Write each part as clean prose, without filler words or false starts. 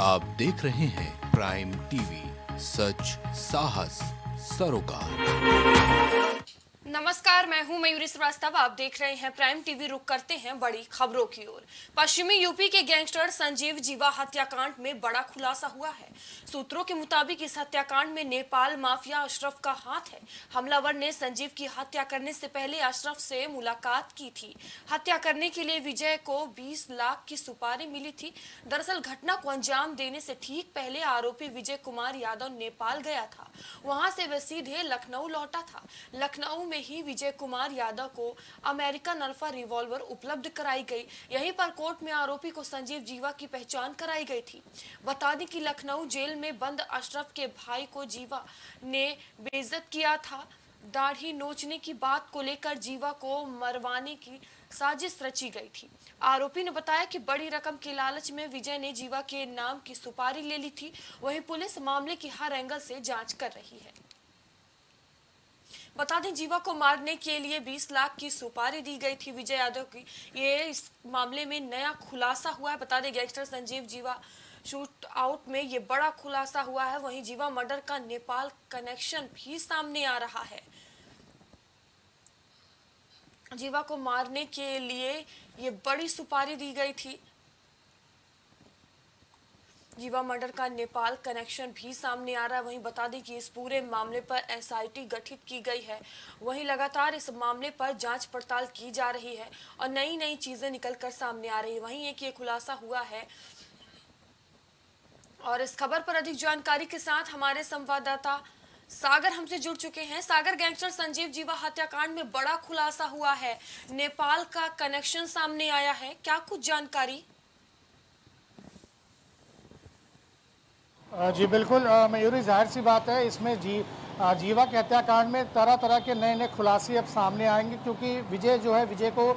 आप देख रहे हैं प्राइम टीवी, सच साहस सरोकार। नमस्कार, मैं हूं मयूरी श्रीवास्तव। आप देख रहे हैं प्राइम टीवी। रुक करते हैं बड़ी खबरों की ओर। पश्चिमी यूपी के गैंगस्टर संजीव जीवा हत्याकांड में बड़ा खुलासा हुआ है। सूत्रों के मुताबिक इस हत्याकांड में नेपाल माफिया अशरफ का हाथ है। हमलावर ने संजीव की हत्या करने से पहले अशरफ से मुलाकात की थी। हत्या करने के लिए विजय को 20 लाख की सुपारी मिली थी। दरअसल घटना को अंजाम देने से ठीक पहले आरोपी विजय कुमार यादव नेपाल गया था। वहां से वह सीधे लखनऊ लौटा था। लखनऊ में ही विजय कुमार यादव को अमेरिकन अल्फा रिवॉल्वर उपलब्ध कराई गई। यहीं पर कोर्ट में आरोपी को संजीव जीवा की पहचान कराई गई थी। बता दें कि लखनऊ जेल में बंद अशरफ के भाई को जीवा ने बेइज्जत किया था। दाढ़ी नोचने की बात को लेकर जीवा को मरवाने की साजिश रची गई थी। आरोपी ने बताया कि बड़ी रकम के लालच में विजय ने जीवा के नाम की सुपारी ले ली थी। वहीं पुलिस मामले की हर एंगल से जांच कर रही है। बता दें, जीवा को मारने के लिए 20 लाख की सुपारी दी गई थी विजय यादव की। ये इस मामले में नया खुलासा हुआ है। बता दें, गैंगस्टर संजीव जीवा शूट आउट में ये बड़ा खुलासा हुआ है। वहीं जीवा मर्डर का नेपाल कनेक्शन भी सामने आ रहा है। जीवा को मारने के लिए ये बड़ी सुपारी दी गई थी। जीवा मर्डर का नेपाल कनेक्शन भी सामने आ रहा है। वहीं बता दें कि इस पूरे मामले पर एसआईटी गठित की गई है। वहीं लगातार इस मामले पर जांच पड़ताल की जा रही है और नई नई चीजें निकलकर सामने आ रही है। वहीं एक ये खुलासा हुआ है। और इस खबर पर अधिक जानकारी के साथ हमारे संवाददाता सागर हमसे जुड़ चुके हैं। सागर, गैंगस्टर संजीव जीवा हत्याकांड में बड़ा खुलासा हुआ है। नेपाल का कनेक्शन सामने आया है, क्या कुछ जानकारी? जी बिल्कुल मयूरी, जाहिर सी बात है इसमें जीवा के हत्याकांड में तरह तरह के नए नए खुलासे अब सामने आएंगे, क्योंकि विजय को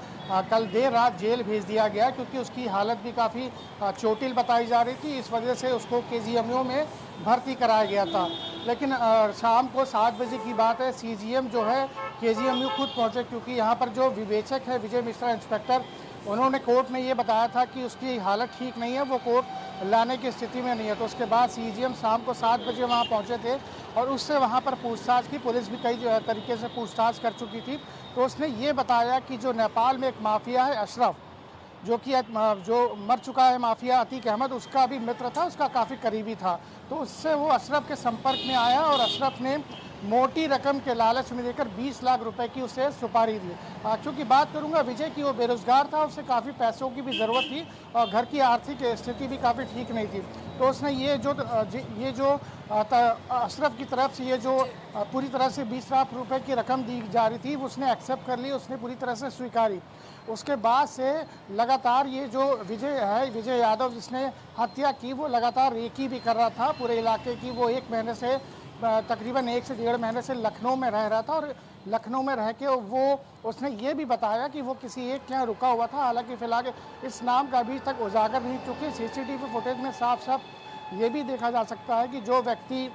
कल देर रात जेल भेज दिया गया, क्योंकि उसकी हालत भी काफ़ी चोटिल बताई जा रही थी। इस वजह से उसको केजीएमयू में भर्ती कराया गया था। लेकिन शाम को 7 बजे की बात है, सीजीएम जो है केजीएमयू खुद पहुंचे, क्योंकि यहाँ पर जो विवेचक है विजय मिश्रा इंस्पेक्टर, उन्होंने कोर्ट में ये बताया था कि उसकी हालत ठीक नहीं है, वो कोर्ट लाने की स्थिति में नहीं है। तो उसके बाद सीजीएम शाम को 7 बजे वहाँ पहुँचे थे और उससे वहाँ पर पूछताछ की। पुलिस भी कई तरीके से पूछताछ कर चुकी थी। तो उसने ये बताया कि जो नेपाल में एक माफिया है अशरफ, जो मर चुका है माफिया अतीक अहमद, उसका भी मित्र था, उसका काफ़ी करीबी था। तो उससे वो अशरफ के संपर्क में आया और अशरफ ने मोटी रकम के लालच में देकर 20 लाख रुपए की उसे सुपारी दी। क्योंकि बात करूंगा विजय की, वो बेरोजगार था, उसे काफ़ी पैसों की भी ज़रूरत थी और घर की आर्थिक स्थिति भी काफ़ी ठीक नहीं थी। तो उसने ये जो अशरफ की तरफ से ये जो पूरी तरह से 20 लाख रुपए की रकम दी जा रही थी, उसने एक्सेप्ट कर ली, उसने पूरी तरह से स्वीकारी। उसके बाद से लगातार ये जो विजय यादव जिसने हत्या की, वो लगातार रेकी भी कर रहा था पूरे इलाके की। वो 1 महीने से तकरीबन 1 से 1.5 महीने से लखनऊ में रह रहा था और लखनऊ में रह के उसने ये भी बताया कि वो किसी एक के यहाँ रुका हुआ था। हालांकि फिलहाल इस नाम का अभी तक उजागर नहीं, क्योंकि सीसीटीवी फुटेज में साफ साफ ये भी देखा जा सकता है कि जो व्यक्ति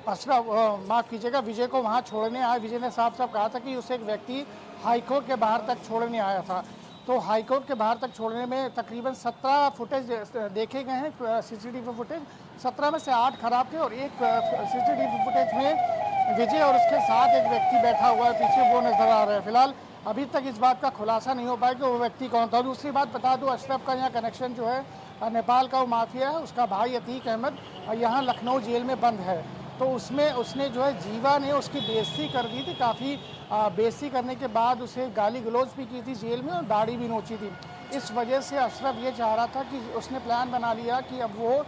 माफ़ कीजिएगा विजय को वहाँ छोड़ने आया, विजय ने साफ साफ कहा था कि उसे एक व्यक्ति हाईकोर्ट के बाहर तक छोड़ने आया था। तो हाईकोर्ट के बाहर तक छोड़ने में तकरीबन 17 फुटेज देखे गए हैं, सीसीटीवी फुटेज। 17 में से 8 खराब थे और एक सीसीटीवी फुटेज में विजय और उसके साथ एक व्यक्ति बैठा हुआ है पीछे, वो नजर आ रहा है। फिलहाल अभी तक इस बात का खुलासा नहीं हो पाया कि वो व्यक्ति कौन था। दूसरी बात बता दूं, अशरफ का यहाँ कनेक्शन जो है नेपाल का वो माफिया है, उसका भाई अतीक अहमद यहाँ लखनऊ जेल में बंद है। तो उसने जो है जीवा ने उसकी बेइज्जती कर दी थी, काफ़ी बेइज्जती करने के बाद उसे गाली गलौज भी की थी जेल में और दाढ़ी भी नोची थी। इस वजह से अशरफ ये चाह रहा था कि उसने प्लान बना लिया कि अब वो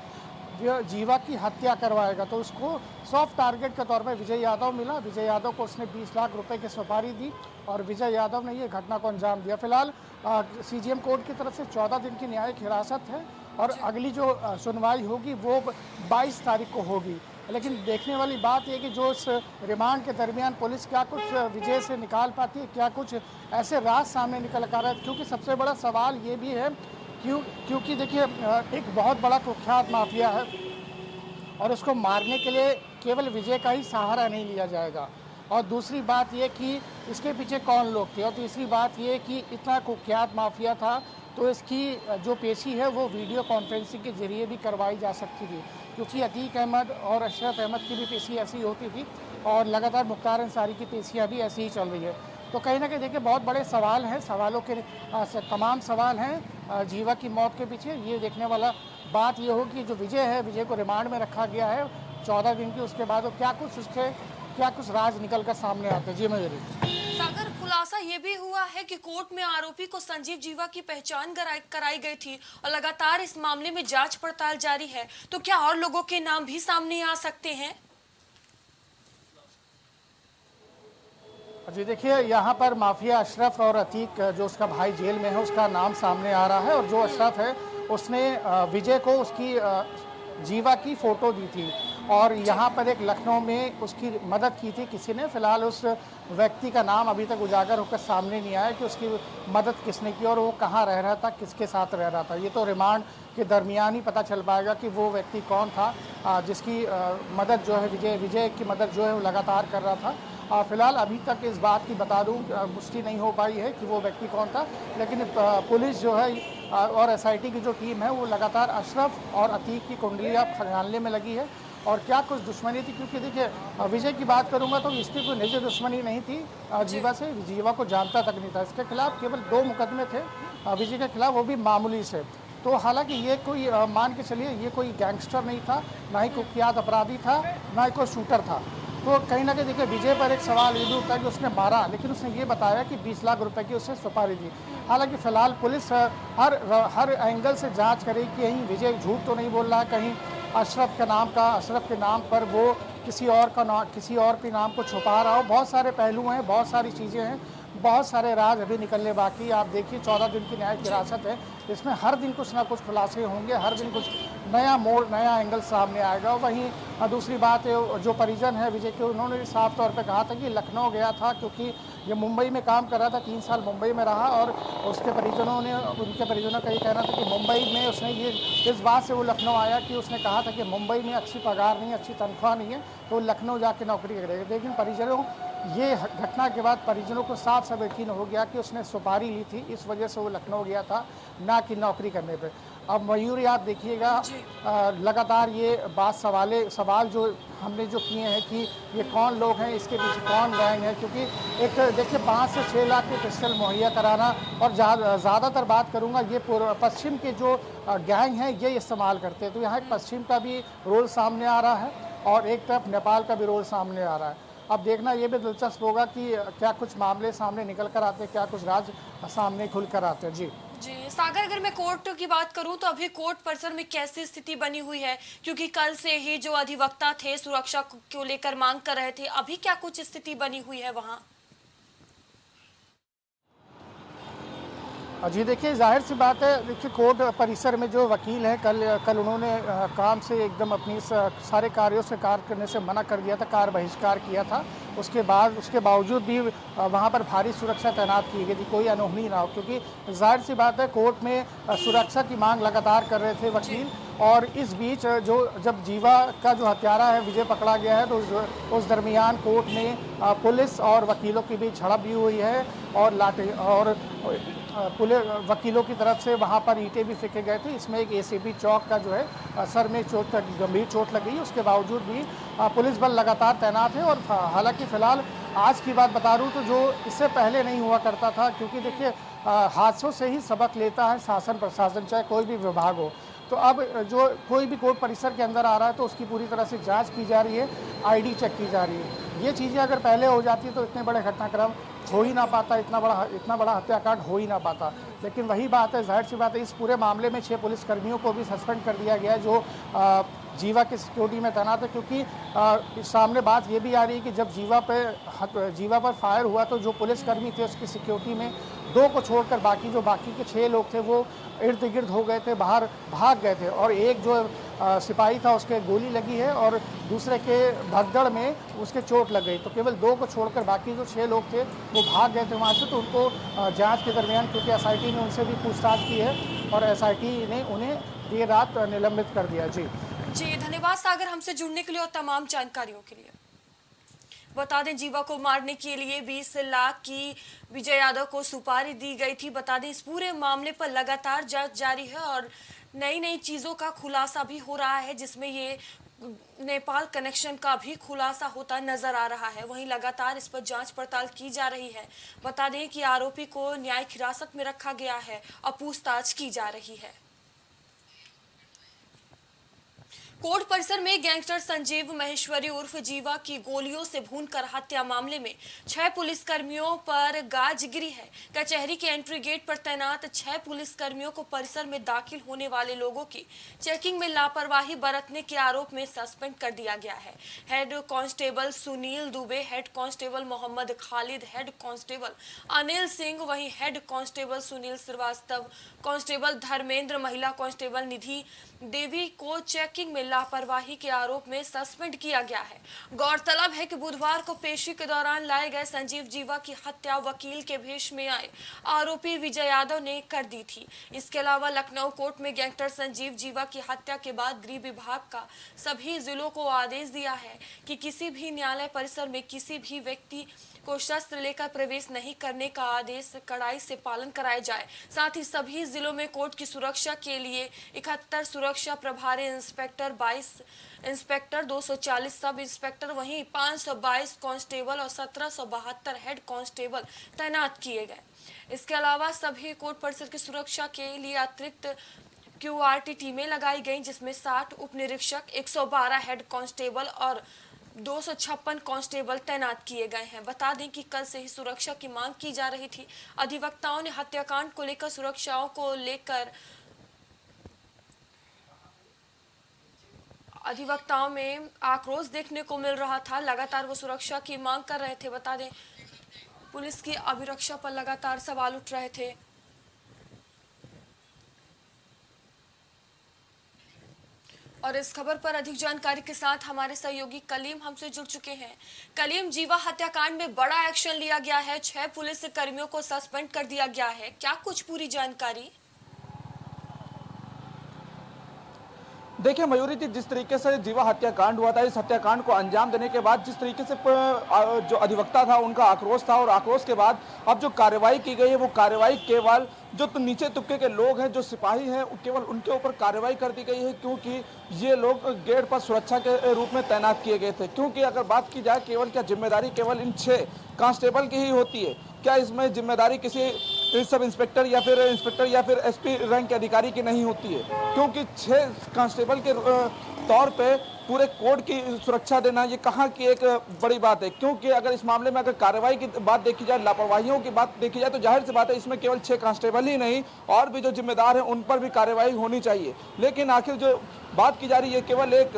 जीवा की हत्या करवाएगा। तो उसको सॉफ्ट टारगेट के तौर पर विजय यादव मिला। विजय यादव को उसने 20 लाख रुपए की सुपारी दी और विजय यादव ने ये घटना को अंजाम दिया। फिलहाल सीजीएम कोर्ट की तरफ से 14 दिन की न्यायिक हिरासत है और अगली जो सुनवाई होगी वो 22 तारीख को होगी। लेकिन देखने वाली बात यह कि जो इस रिमांड के दरमियान पुलिस क्या कुछ विजय से निकाल पाती है, क्या कुछ ऐसे राज सामने निकल कर है। क्योंकि सबसे बड़ा सवाल ये भी है क्योंकि देखिए एक बहुत बड़ा कुख्यात माफिया है और उसको मारने के लिए केवल विजय का ही सहारा नहीं लिया जाएगा। और दूसरी बात ये कि इसके पीछे कौन लोग थे, और तीसरी बात ये कि इतना कुख्यात माफिया था तो इसकी जो पेशी है वो वीडियो कॉन्फ्रेंसिंग के ज़रिए भी करवाई जा सकती थी, क्योंकि अतीक अहमद और अशरफ अहमद की भी पेशी ऐसी होती थी और लगातार मुख्तार अंसारी की पेशियाँ भी ऐसी ही चल रही है। तो कहीं ना कहीं देखिए बहुत बड़े सवाल हैं, सवालों के तमाम सवाल हैं जीवा की मौत के पीछे। ये देखने वाला बात ये हो कि जो विजय है, विजय को रिमांड में रखा गया है 14 दिन की, उसके बाद वो क्या कुछ राज निकल कर सामने आते हैं। जी मयूरी। सागर, खुलासा ये भी हुआ है कि कोर्ट में आरोपी को संजीव जीवा की पहचान कराई गई थी और लगातार इस मामले में जांच पड़ताल जारी है। तो क्या और लोगों के नाम भी सामने आ सकते हैं? जी देखिए, यहाँ पर माफिया अशरफ और अतीक जो उसका भाई जेल में है उसका नाम सामने आ रहा है। और जो अशरफ है उसने विजय को उसकी जीवा की फ़ोटो दी थी और यहाँ पर एक लखनऊ में उसकी मदद की थी किसी ने। फ़िलहाल उस व्यक्ति का नाम अभी तक उजागर होकर सामने नहीं आया कि उसकी मदद किसने की और वो कहाँ रह रहा था, किसके साथ रह रहा था। ये तो रिमांड के दरमियान ही पता चल पाएगा कि वो व्यक्ति कौन था जिसकी मदद जो है विजय की मदद जो है वो लगातार कर रहा था। फ़िलहाल अभी तक इस बात की बता दूं पुष्टि नहीं हो पाई है कि वो व्यक्ति कौन था, लेकिन पुलिस जो है और एसआईटी की जो टीम है वो लगातार अशरफ और अतीक की कुंडलियाँ खंगालने में लगी है। और क्या कुछ दुश्मनी थी, क्योंकि देखिए विजय की बात करूंगा तो इसकी कोई निजी दुश्मनी नहीं थी जीवा से, जीवा को जानता तक नहीं था। इसके खिलाफ केवल 2 मुकदमे थे विजय के खिलाफ, वो भी मामूली से। तो हालांकि ये कोई मान के चलिए ये कोई गैंगस्टर नहीं था, ना ही कुख्यात अपराधी था, ना ही कोई शूटर था। तो कहीं ना कहीं देखिए विजय पर एक सवाल ये भी उठता है कि उसने मारा, लेकिन उसने ये बताया कि 20 लाख रुपए की उससे सुपारी दी। हालांकि फिलहाल पुलिस हर एंगल से जांच करेगी कि कहीं विजय झूठ तो नहीं बोल रहा है, कहीं अशरफ के नाम पर वो किसी और के नाम को छुपा रहा हो। बहुत सारे पहलू हैं, बहुत सारी चीज़ें हैं, बहुत सारे राज अभी निकलने बाकी। आप देखिए 14 दिन की न्यायिक हिरासत है, इसमें हर दिन कुछ ना कुछ खुलासे होंगे, हर दिन कुछ नया मोड़, नया एंगल सामने आएगा। वहीं दूसरी बात है, जो परिजन है विजय के, उन्होंने भी साफ तौर पे कहा था कि लखनऊ गया था क्योंकि ये मुंबई में काम कर रहा था, 3 साल मुंबई में रहा और उनके परिजनों का ये कहना था कि मुंबई में उसने ये इस बात से वो लखनऊ आया कि उसने कहा था कि मुंबई में अच्छी पगार नहीं है, अच्छी तनख्वाह नहीं है, तो लखनऊ जाके नौकरी करेगा। लेकिन ये घटना के बाद परिजनों को साफ साफ यकीन हो गया कि उसने सुपारी ली थी, इस वजह से वो लखनऊ गया था, ना कि नौकरी करने पे। अब मयूरी आप देखिएगा लगातार ये सवाल जो हमने जो किए हैं कि ये कौन लोग हैं, इसके पीछे कौन गैंग है, क्योंकि एक देखिए 5 से 6 लाख के पिस्टल मुहैया कराना, और ज़्यादातर बात करूँगा ये पश्चिम के जो गैंग हैं ये इस्तेमाल करते हैं। तो यहाँ पश्चिम का भी रोल सामने आ रहा है और एक तरफ नेपाल का भी रोल सामने आ रहा है। अब देखना ये भी दिलचस्प होगा कि क्या कुछ मामले सामने निकल कर आते हैं, क्या कुछ राज सामने खुल कर आते हैं। जी सागर, अगर मैं कोर्ट की बात करूं तो अभी कोर्ट परिसर में कैसी स्थिति बनी हुई है? क्योंकि कल से ही जो अधिवक्ता थे सुरक्षा को लेकर मांग कर रहे थे, अभी क्या कुछ स्थिति बनी हुई है वहां? जी देखिए, जाहिर सी बात है, देखिए कोर्ट परिसर में जो वकील हैं कल उन्होंने काम से एकदम अपनी सारे कार्यों से कार्य करने से मना कर दिया था, कार्य बहिष्कार किया था। उसके बावजूद भी वहाँ पर भारी सुरक्षा तैनात की गई थी, कोई अनहोनी ना हो, क्योंकि जाहिर सी बात है कोर्ट में सुरक्षा की मांग लगातार कर रहे थे वकील। और इस बीच जब जीवा का जो हत्यारा है विजय पकड़ा गया है, तो उस दरमियान कोर्ट में पुलिस और वकीलों के बीच झड़प भी हुई है और वकीलों की तरफ से वहां पर ईंटें भी फेंके गए थे। इसमें एक एसीपी चौक का जो है सर में गंभीर चोट लगी। उसके बावजूद भी पुलिस बल लगातार तैनात है। और हालांकि फिलहाल आज की बात बता दूं तो जो इससे पहले नहीं हुआ करता था, क्योंकि देखिए हादसों से ही सबक लेता है शासन प्रशासन, चाहे कोई भी विभाग हो। तो अब जो कोई भी कोर्ट परिसर के अंदर आ रहा है तो उसकी पूरी तरह से जांच की जा रही है, आईडी चेक की जा रही है। ये चीज़ें अगर पहले हो जाती तो इतने बड़े घटनाक्रम हो ही ना पाता, इतना बड़ा हत्याकांड हो ही ना पाता। लेकिन वही बात है, जाहिर सी बात है, इस पूरे मामले में 6 पुलिसकर्मियों को भी सस्पेंड कर दिया गया है जो जीवा की सिक्योरिटी में तैनात है। क्योंकि सामने बात ये भी आ रही है कि जब जीवा पर फायर हुआ तो जो पुलिसकर्मी थे उसकी सिक्योरिटी में 2 को छोड़कर बाकी के 6 लोग थे वो इर्द गिर्द हो गए थे, बाहर भाग गए थे। और एक जो सिपाही था उसके गोली लगी है और दूसरे के भगदड़ में उसके चोट लग गई। तो केवल 2 को छोड़कर बाकी जो 6 लोग थे वो भाग गए थे वहाँ से। तो उनको जांच के दरमियान, क्योंकि एसआईटी ने उनसे भी पूछताछ की है और एसआईटी ने उन्हें देर रात निलंबित कर दिया। जी धन्यवाद सागर, हमसे जुड़ने के लिए और तमाम जानकारियों के लिए। बता दें जीवा को मारने के लिए 20 लाख की विजय यादव को सुपारी दी गई थी। बता दें इस पूरे मामले पर लगातार जांच जारी है और नई नई चीजों का खुलासा भी हो रहा है, जिसमें ये नेपाल कनेक्शन का भी खुलासा होता नजर आ रहा है। वहीं लगातार इस पर जांच पड़ताल की जा रही है। बता दें कि आरोपी को न्यायिक हिरासत में रखा गया है और पूछताछ की जा रही है। कोर्ट परिसर में गैंगस्टर संजीव महेश्वरी उर्फ जीवा की गोलियों से भूनकर हत्या मामले में 6 पुलिसकर्मियों पर गाज गिरी है। कचहरी के एंट्री गेट पर तैनात 6 पुलिसकर्मियों को परिसर में दाखिल होने वाले लोगों की चेकिंग में लापरवाही बरतने के आरोप में सस्पेंड कर दिया गया है। Head constable Sunil Dubey, head constable Mohammad Khalid, head constable Anil Singh, वहीं head constable Sunil Srivastava, constable Dharmendra, महिला कांस्टेबल निधि देवी को चेकिंग में लापरवाही के आरोप में सस्पेंड किया गया है। गौरतलब है कि बुधवार को पेशी के दौरान लाए गए संजीव जीवा की हत्या वकील के भेष में आए आरोपी विजय यादव ने कर दी थी। इसके अलावा लखनऊ कोर्ट में गैंगस्टर संजीव जीवा की हत्या के बाद गृह विभाग का सभी जिलों को आदेश दिया है कि किसी भी न्यायालय परिसर में किसी भी व्यक्ति को शस्त्र लेकर प्रवेश नहीं करने का आदेश कड़ाई से पालन कराया जाए। साथ ही सभी जिलों में कोर्ट की सुरक्षा के लिए 71 सुरक्षा प्रभारी इंस्पेक्टर, 22 इंस्पेक्टर, 240 सब इंस्पेक्टर, वहीं 522 कांस्टेबल और 1772 हेड कांस्टेबल तैनात किए गए। इसके अलावा सभी कोर्ट परिसर की सुरक्षा के लिए अतिरिक्त QRT टीमें लगाई गई, जिसमें 60 उप निरीक्षक, 112 हेड कांस्टेबल और 256 कांस्टेबल तैनात किए गए हैं। बता दें कि कल से ही सुरक्षा की मांग की जा रही थी। अधिवक्ताओं ने हत्याकांड को लेकर सुरक्षाओं को लेकर अधिवक्ताओं में आक्रोश देखने को मिल रहा था। लगातार वो सुरक्षा की मांग कर रहे थे। बता दें पुलिस की अभिरक्षा पर लगातार सवाल उठ रहे थे। और इस खबर पर अधिक जानकारी के साथ हमारे सहयोगी कलीम हमसे जुड़ चुके हैं। कलीम, जीवा हत्याकांड में बड़ा एक्शन लिया गया है, 6 पुलिस कर्मियों को सस्पेंड कर दिया गया है, क्या कुछ पूरी जानकारी? देखिए मयूरी जी, जिस तरीके से जीवा हत्याकांड हुआ था, इस हत्याकांड को अंजाम देने के बाद जिस तरीके से जो अधिवक्ता था उनका आक्रोश था, और आक्रोश के बाद अब जो कार्रवाई की गई है वो कार्रवाई केवल जो नीचे तबके के लोग हैं, जो सिपाही हैं, केवल उनके ऊपर कार्रवाई कर दी गई है, क्योंकि ये लोग गेट पर सुरक्षा के रूप में तैनात किए गए थे। क्योंकि अगर बात की जाए केवल क्या जिम्मेदारी केवल इन 6 कांस्टेबल की ही होती है, क्या इसमें जिम्मेदारी किसी सब इंस्पेक्टर या फिर SP रैंक के अधिकारी की नहीं होती है? क्योंकि 6 कांस्टेबल के तौर पे पूरे कोर्ट की सुरक्षा देना ये कहाँ की एक बड़ी बात है। क्योंकि अगर इस मामले में अगर कार्रवाई की बात देखी जाए, लापरवाहियों की बात देखी जाए, तो जाहिर सी बात है इसमें केवल 6 कांस्टेबल ही नहीं और भी जो जिम्मेदार हैं उन पर भी कार्रवाई होनी चाहिए। लेकिन आखिर जो बात की जा रही है केवल एक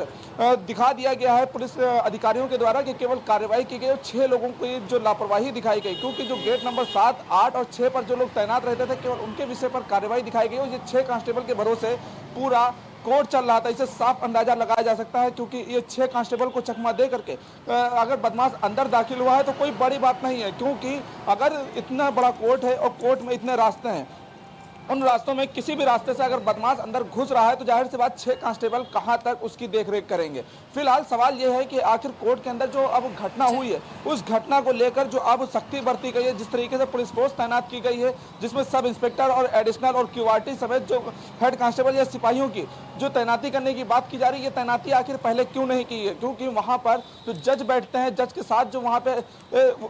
दिखा दिया गया है पुलिस अधिकारियों के द्वारा कि केवल कार्रवाई की गई और 6 लोगों की जो लापरवाही दिखाई गई, क्योंकि जो गेट नंबर 7, 8 और 6 पर जो लोग तैनात रहते थे केवल उनके विषय पर कार्रवाई दिखाई गई और ये 6 कांस्टेबल के भरोसे पूरा कोर्ट चल रहा था। इसे साफ अंदाजा लगाया जा सकता है, क्योंकि ये 6 कांस्टेबल को चकमा दे करके अगर बदमाश अंदर दाखिल हुआ है तो कोई बड़ी बात नहीं है। क्योंकि अगर इतना बड़ा कोर्ट है और कोर्ट में इतने रास्ते हैं, उन रास्तों में किसी भी रास्ते से अगर बदमाश अंदर घुस रहा है तो जाहिर सी बात 6 कांस्टेबल कहां तक उसकी देखरेख करेंगे। फिलहाल सवाल यह है कि आखिर कोर्ट के अंदर जो अब घटना हुई है उस घटना को लेकर जो अब सख्ती बरती गई है, जिस तरीके से पुलिस फोर्स तैनात की गई है, जिसमें सब इंस्पेक्टर और एडिशनल और QRT समेत जो हेड कांस्टेबल या सिपाहियों की जो तैनाती करने की बात की जा रही है, ये तैनाती आखिर पहले क्यों नहीं की है? क्योंकि वहाँ पर जो जज बैठते हैं, जज के साथ जो वहाँ पे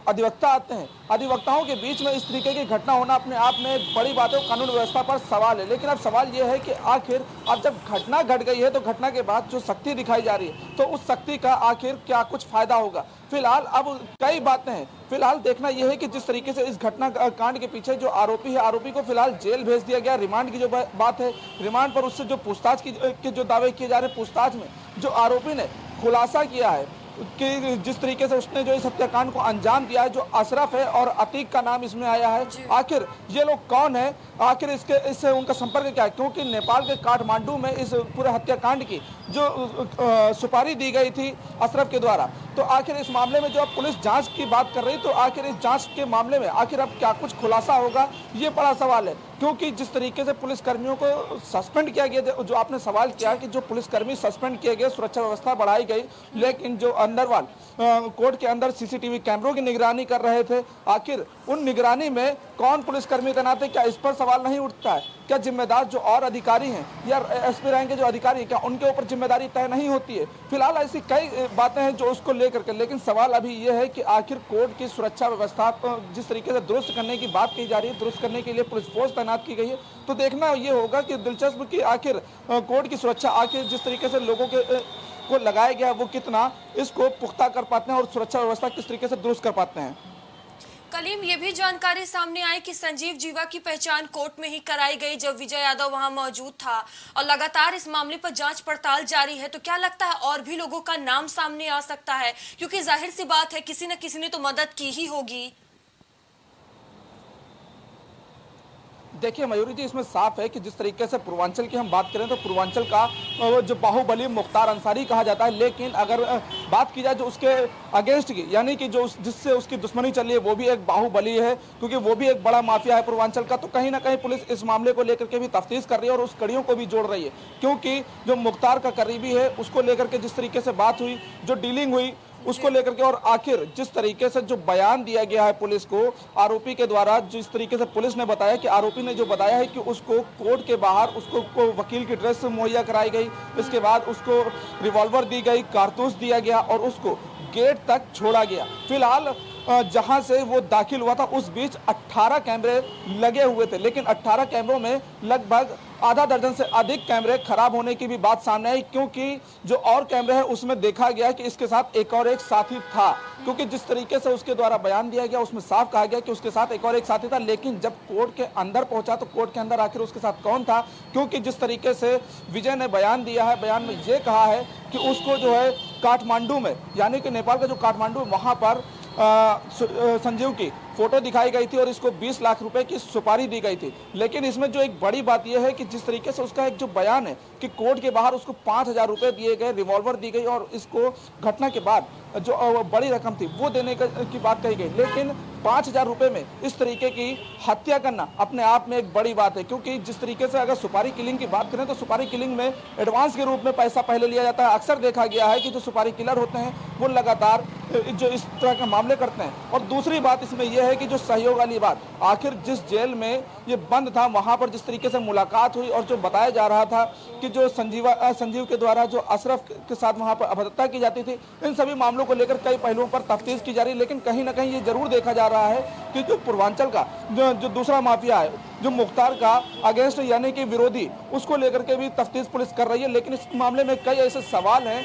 अधिवक्ता आते हैं, अधिवक्ताओं के बीच में इस तरीके की घटना होना अपने आप में एक बड़ी बात है, कानून व्यवस्था पर सवाल है। लेकिन अब सवाल यह है कि आखिर अब जब घटना घट गई है तो घटना के बाद जो सख्ती दिखाई जा रही है तो उस सख्ती का आखिर क्या कुछ फायदा होगा? फिलहाल अब कई बातें हैं। फिलहाल देखना यह है कि जिस तरीके से इस घटना कांड के पीछे जो आरोपी है, आरोपी को फिलहाल जेल भेज दिया गया। रिमांड की जो बात है, रिमांड पर उससे जो पूछताछ के जो दावे किए जा रहे हैं, पूछताछ में जो आरोपी ने खुलासा किया है कि जिस तरीके से उसने जो इस हत्याकांड को अंजाम दिया है, जो अशरफ है और अतीक का नाम इसमें आया है, आखिर ये लोग कौन है, आखिर इससे उनका संपर्क क्या है? क्योंकि नेपाल के काठमांडू में इस पूरे हत्याकांड की जो सुपारी दी गई थी अशरफ के द्वारा, तो आखिर इस मामले में जो अब पुलिस जांच की बात कर रही, तो आखिर इस जांच के मामले में आखिर अब क्या कुछ खुलासा होगा, ये बड़ा सवाल है। क्योंकि जिस तरीके से पुलिसकर्मियों को सस्पेंड किया गया, जो आपने सवाल किया कि जो पुलिसकर्मी सस्पेंड किए गए, सुरक्षा व्यवस्था बढ़ाई गई, लेकिन जो अंडरवाल कोर्ट के अंदर सीसीटीवी कैमरों की निगरानी कर रहे थे, आखिर उन निगरानी में कौन पुलिसकर्मी तैनात है, क्या इस पर सवाल नहीं उठता है? क्या जिम्मेदार जो और अधिकारी हैं या एसपी रैंक के जो अधिकारी हैं, क्या उनके ऊपर जिम्मेदारी तय नहीं होती है? फिलहाल ऐसी कई बातें हैं जो उसको लेकर के, लेकिन सवाल अभी ये है कि आखिर कोर्ट की सुरक्षा व्यवस्था जिस तरीके से दुरुस्त करने की बात की जा रही है, दुरुस्त करने के लिए पुलिस फोर्स तैनात की गई है, तो देखना ये होगा कि दिलचस्प कि आखिर कोर्ट की सुरक्षा आखिर जिस तरीके से लोगों के को लगाया गया वो कितना इसको पुख्ता कर पाते हैं और सुरक्षा व्यवस्था किस तरीके से दुरुस्त कर पाते हैं। कलीम, ये भी जानकारी सामने आई कि संजीव जीवा की पहचान कोर्ट में ही कराई गई जब विजय यादव वहां मौजूद था और लगातार इस मामले पर जांच पड़ताल जारी है। तो क्या लगता है और भी लोगों का नाम सामने आ सकता है? क्योंकि जाहिर सी बात है किसी न किसी ने तो मदद की ही होगी। देखिए मयूरी जी, इसमें साफ है कि जिस तरीके से पूर्वांचल की हम बात करें तो पूर्वांचल का जो बाहुबली मुख्तार अंसारी कहा जाता है, लेकिन अगर बात की जाए जो उसके अगेंस्ट की, यानी कि जो जिससे उसकी दुश्मनी चल रही है, वो भी एक बाहुबली है, क्योंकि वो भी एक बड़ा माफिया है पूर्वांचल का। तो कहीं ना कहीं पुलिस इस मामले को लेकर के भी तफ्तीश कर रही है और उस कड़ियों को भी जोड़ रही है, क्योंकि जो मुख्तार का करीबी है उसको लेकर के जिस तरीके से बात हुई, जो डीलिंग हुई उसको लेकर के, और आखिर जिस तरीके से जो बयान दिया गया है पुलिस को आरोपी के द्वारा, जिस तरीके से पुलिस ने बताया कि आरोपी ने जो बताया है कि उसको कोर्ट के बाहर उसको वकील की ड्रेस मुहैया कराई गई, इसके बाद उसको रिवॉल्वर दी गई, कारतूस दिया गया और उसको गेट तक छोड़ा गया। फिलहाल जहां से वो दाखिल हुआ था उस बीच 18 कैमरे लगे हुए थे, लेकिन 18 कैमरों में लगभग आधा दर्जन से अधिक कैमरे खराब होने की भी बात सामने आई, क्योंकि जो और कैमरे हैं उसमें देखा गया कि इसके साथ एक और एक साथी था, क्योंकि जिस तरीके से उसके द्वारा बयान दिया गया उसमें साफ कहा गया कि उसके साथ एक और एक साथी था। लेकिन जब कोर्ट के अंदर पहुंचा तो कोर्ट के अंदर आखिर उसके साथ कौन था, क्योंकि जिस तरीके से विजय ने बयान दिया है, बयान में ये कहा है कि उसको जो है काठमांडू में, यानी कि नेपाल का जो काठमांडू, वहां पर संजीव की फोटो दिखाई गई थी और इसको 20 लाख रुपए की सुपारी दी गई थी। लेकिन इसमें जो एक बड़ी बात यह है कि जिस तरीके से उसका एक जो बयान है कि कोर्ट के बाहर उसको 5,000 रुपए दिए गए, रिवॉल्वर दी गई और इसको घटना के बाद जो बड़ी रकम थी वो देने की बात कही गई, लेकिन 5,000 रुपए में इस तरीके की हत्या करना अपने आप में एक बड़ी बात है। क्योंकि जिस तरीके से अगर सुपारी किलिंग की बात करें तो सुपारी किलिंग में एडवांस के रूप में पैसा पहले लिया जाता है। अक्सर देखा गया है कि जो सुपारी किलर होते हैं वो लगातार जो इस तरह के मामले करते हैं। और दूसरी बात इसमें यह है कि जो सहयोग वाली बात, आखिर जिस जेल में ये बंद था वहां पर जिस तरीके से मुलाकात हुई और जो बताया जा रहा था कि जो संजीव के द्वारा जो अशरफ के साथ वहां पर अभद्रता की जाती थी, इन सभी मामलों को लेकर कई पहलुओं पर तफ्तीश की जा रही है। लेकिन कहीं ना कहीं ये जरूर देखा जा रहा है कि जो पूर्वांचल का जो दूसरा माफिया है, जो मुख्तार का अगेंस्ट यानी कि विरोधी, उसको लेकर के भी तफ्तीश पुलिस कर रही है। लेकिन इस मामले में कई ऐसे सवाल हैं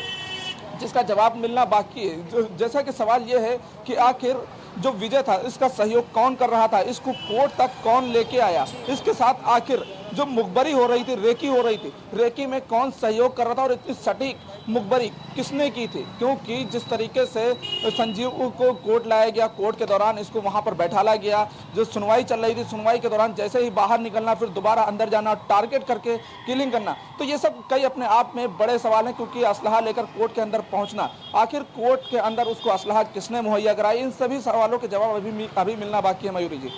जिसका जवाब मिलना बाकी है। जैसा कि सवाल ये है कि आखिर जो विजय था इसका सहयोग कौन कर रहा था, इसको कोर्ट तक कौन लेके आया, इसके साथ आखिर जो मुखबरी हो रही थी, रेकी हो रही थी, रेकी में कौन सहयोग कर रहा था और इतनी सटीक मुखबरी किसने की थी। क्योंकि जिस तरीके से संजीव को कोर्ट लाया गया, कोर्ट के दौरान इसको वहां पर बैठाला गया, जो सुनवाई चल रही थी, सुनवाई के दौरान जैसे ही बाहर निकलना फिर दोबारा अंदर जाना, टारगेट करके किलिंग करना, तो ये सब कई अपने आप में बड़े सवाल हैं। क्योंकि असलहा लेकर कोर्ट के अंदर पहुंचना, आखिर कोर्ट के अंदर उसको असलहा किसने मुहैया कराई, इन सभी सवालों के जवाब अभी मिलना बाकी है। मयूरी जी,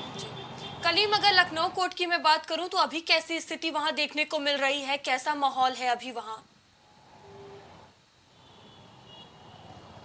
कलीम, अगर लखनऊ कोर्ट की मैं बात करूं तो अभी कैसी स्थिति वहां देखने को मिल रही है, कैसा माहौल है अभी वहां?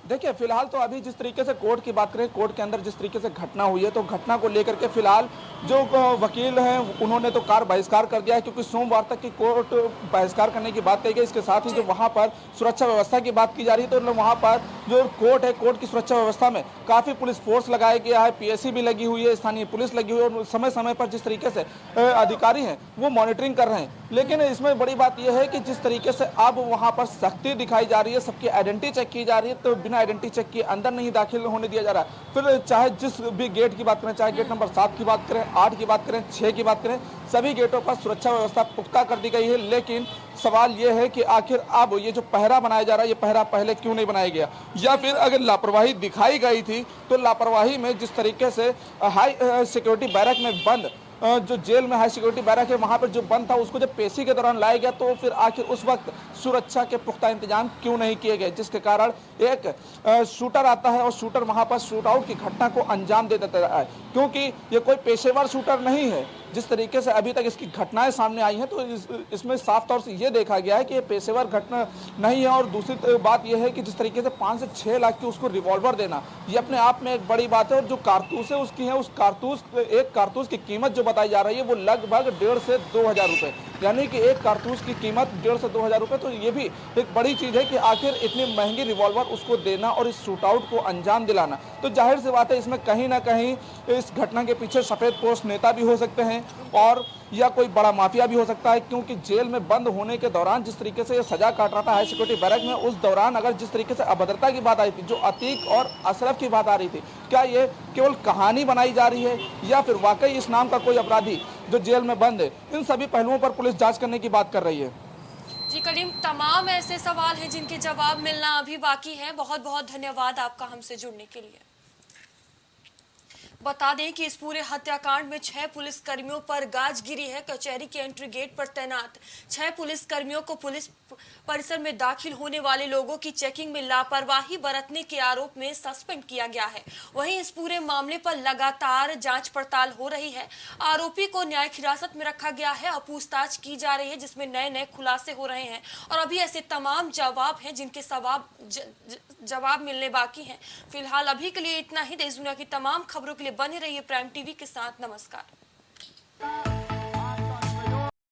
देखिए फिलहाल तो अभी जिस तरीके से कोर्ट की बात करें, कोर्ट के अंदर जिस तरीके से घटना हुई है, तो घटना को लेकर के फिलहाल जो वकील हैं उन्होंने तो कार बहिष्कार कर दिया है, क्योंकि सोमवार तक की कोर्ट बहिष्कार करने की बात कही गई। इसके साथ ही जो वहां पर सुरक्षा व्यवस्था की बात की जा रही है, तो वहां पर जो कोर्ट है, कोर्ट की सुरक्षा व्यवस्था में काफ़ी पुलिस फोर्स लगाया गया है, पीएससी भी लगी हुई है, स्थानीय पुलिस लगी हुई है और समय समय पर जिस तरीके से अधिकारी हैं वो मॉनिटरिंग कर रहे हैं। लेकिन इसमें बड़ी बात यह है कि जिस तरीके से अब वहाँ पर सख्ती दिखाई जा रही है, सबकी आइडेंटिटी चेक की जा रही है, तो बिना आइडेंटिटी चेक किए अंदर नहीं दाखिल होने दिया जा रहा है। फिर चाहे जिस भी गेट की बात करें, चाहे गेट नंबर 7 की बात करें, 8 की बात करें, 6 की बात करें, सभी गेटों पर सुरक्षा व्यवस्था पुख्ता कर दी गई है। लेकिन सवाल यह है कि आखिर अब ये जो पहरा बनाया जा रहा है, ये पहरा पहले क्यों नहीं बनाया गया, या फिर अगर लापरवाही दिखाई गई थी तो लापरवाही में जिस तरीके से हाई सिक्योरिटी बैरक में बंद जो जेल में हाई सिक्योरिटी बैरक है वहाँ पर जो बंद था उसको जब पेशी के दौरान लाया गया तो फिर आखिर उस वक्त सुरक्षा के पुख्ता इंतजाम क्यों नहीं किए गए, जिसके कारण एक शूटर आता है और शूटर वहाँ पर शूट आउट की घटना को अंजाम दे देता है। क्योंकि ये कोई पेशेवर शूटर नहीं है, जिस तरीके से अभी तक इसकी घटनाएं सामने आई हैं तो इसमें साफ तौर से ये देखा गया है कि ये पेशेवर घटना नहीं है। और दूसरी बात यह है कि जिस तरीके से 5 से 6 लाख की उसको रिवॉल्वर देना, ये अपने आप में एक बड़ी बात है। और जो कारतूस है उसकी है, उस कारतूस एक कारतूस की कीमत जो बताई जा रही है वो लगभग 1.5 से 2 हज़ार रुपये, यानी कि एक कारतूस की कीमत 1.5 से 2 हज़ार रुपये। तो ये भी एक बड़ी चीज़ है कि आखिर इतनी महंगी रिवॉल्वर उसको देना और इस शूटआउट को अंजाम दिलाना। तो जाहिर सी बात है इसमें कहीं ना कहीं इस घटना के पीछे सफ़ेद पोस्ट नेता भी हो सकते हैं और या कोई बड़ा माफिया भी हो सकता है। क्योंकि जेल में बंद होने के दौरान जिस तरीके से ये सजा काट रहा था हाई सिक्योरिटी बैरक में, उस दौरान अगर जिस तरीके से अभद्रता की बात आई थी, जो अतीक और अशरफ की बात आ रही थी, क्या ये केवल कहानी बनाई जा रही है या फिर वाकई इस नाम का कोई अपराधी जो जेल में बंद है? इन सभी पहलुओं पर पुलिस जांच करने की बात कर रही है। जी करीम, तमाम ऐसे सवाल हैं जिनके जवाब मिलना अभी बाकी है। बहुत बहुत धन्यवाद आपका हमसे जुड़ने के लिए। बता दें कि इस पूरे हत्याकांड में 6 पुलिसकर्मियों पर गाज गिरी है। कचहरी के एंट्री गेट पर तैनात 6 पुलिसकर्मियों को पुलिस परिसर में दाखिल होने वाले लोगों की चेकिंग में लापरवाही बरतने के आरोप में सस्पेंड किया गया है। वहीं इस पूरे मामले पर लगातार जांच पड़ताल हो रही है। आरोपी को न्यायिक हिरासत में रखा गया है और पूछताछ की जा रही है, जिसमें नए नए खुलासे हो रहे हैं और अभी ऐसे तमाम जवाब हैं जिनके जवाब मिलने बाकी हैं। फिलहाल अभी के लिए इतना ही। देश दुनिया की तमाम खबरों के लिए बने रहिए प्राइम टीवी के साथ। नमस्कार।